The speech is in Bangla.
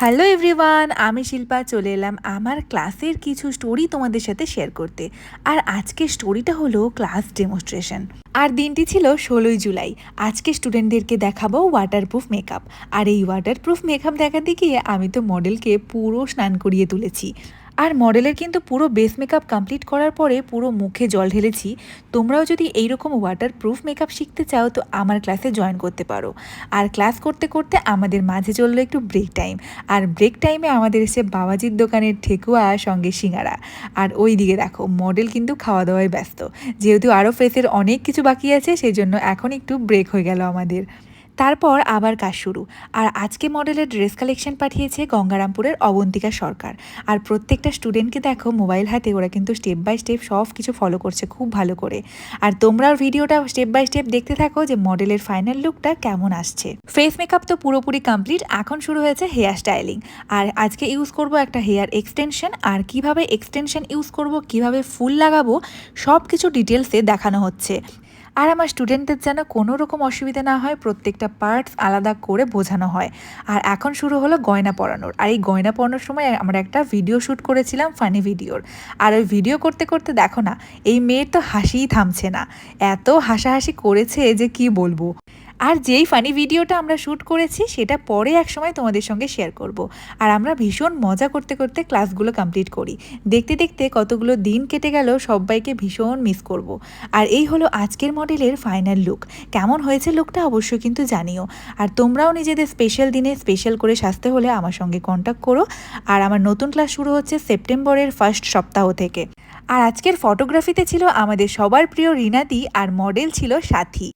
হ্যালো এভরিওয়ান, আমি শিল্পা চলে এলাম আমার ক্লাসের কিছু স্টোরি তোমাদের সাথে শেয়ার করতে। আর আজকের স্টোরিটা হলো ক্লাস ডেমনস্ট্রেশন। আর দিনটি ছিল 16ই জুলাই। আজকে স্টুডেন্টদেরকে দেখাবো ওয়াটারপ্রুফ মেকআপ। আর এই ওয়াটারপ্রুফ মেকআপ দেখাতে গিয়ে আমি তো মডেলকে পুরো স্নান করিয়ে তুলেছি। আর মডেলের কিন্তু পুরো বেস মেকআপ কমপ্লিট করার পরে পুরো মুখে জল ঢেলেছি। তোমরাও যদি এইরকম ওয়াটারপ্রুফ মেকআপ শিখতে চাও তো আমার ক্লাসে জয়েন করতে পারো। আর ক্লাস করতে করতে আমাদের মাঝে চললো একটু ব্রেক টাইম। আর ব্রেক টাইমে আমাদের এসে বাবাজির দোকানের ঠেকুয়া সঙ্গে সিঙ্গারা। আর ওই দিকে দেখো মডেল কিন্তু খাওয়া দাওয়ায় ব্যস্ত, যেহেতু আরও ফেসের অনেক কিছু বাকি আছে সেই জন্য এখন একটু ব্রেক হয়ে গেল আমাদের। তারপর আবার কাজ শুরু। আর আজকে মডেলের ড্রেস কালেকশন পাঠিয়েছে গঙ্গারামপুরের অবন্তিকা সরকার। আর প্রত্যেকটা স্টুডেন্টকে দেখো মোবাইল হাতে ওরা কিন্তু স্টেপ বাই স্টেপ সব কিছু ফলো করছে খুব ভালো করে। আর তোমরাও ভিডিওটা স্টেপ বাই স্টেপ দেখতে থাকো যে মডেলের ফাইনাল লুকটা কেমন আসছে। ফেস মেকআপ তো পুরোপুরি কমপ্লিট, এখন শুরু হয়েছে হেয়ার স্টাইলিং। আর আজকে ইউজ করব একটা হেয়ার এক্সটেনশন। আর কিভাবে এক্সটেনশন ইউজ করব, কিভাবে ফুল লাগাবো, সব কিছু ডিটেলসে দেখানো হচ্ছে। আর আমার স্টুডেন্টদের যেন কোনো রকম অসুবিধা না হয়, প্রত্যেকটা পার্টস আলাদা করে বোঝানো হয়। আর এখন শুরু হলো গয়না পরানোর। আর এই গয়না পরানোর সময় আমরা একটা ভিডিও শ্যুট করেছিলাম, ফানি ভিডিওর। আর ওই ভিডিও করতে করতে দেখো না, এই মেয়ের তো হাসিই থামছে না, এত হাসাহাসি করেছে যে কি বলবো। আর যেই ফানি ভিডিওটা আমরা শ্যুট করেছি সেটা পরে একসময় তোমাদের সঙ্গে শেয়ার করব। আর আমরা ভীষণ মজা করতে করতে ক্লাসগুলো কমপ্লিট করি। দেখতে দেখতে কতগুলো দিন কেটে গেল, সবাইকে ভীষণ মিস করব। আর এই হলো আজকের মডেলের ফাইনাল লুক। কেমন হয়েছে লুকটা অবশ্যই কিন্তু জানিও। আর তোমরাও নিজেদের স্পেশাল দিনে স্পেশাল করে সাজতে হলে আমার সঙ্গে কন্ট্যাক্ট করো। আর আমার নতুন ক্লাস শুরু হচ্ছে সেপ্টেম্বরের ফার্স্ট সপ্তাহ থেকে। আর আজকের ফটোগ্রাফিতে ছিল আমাদের সবার প্রিয় রিনাদি, আর মডেল ছিল সাথী।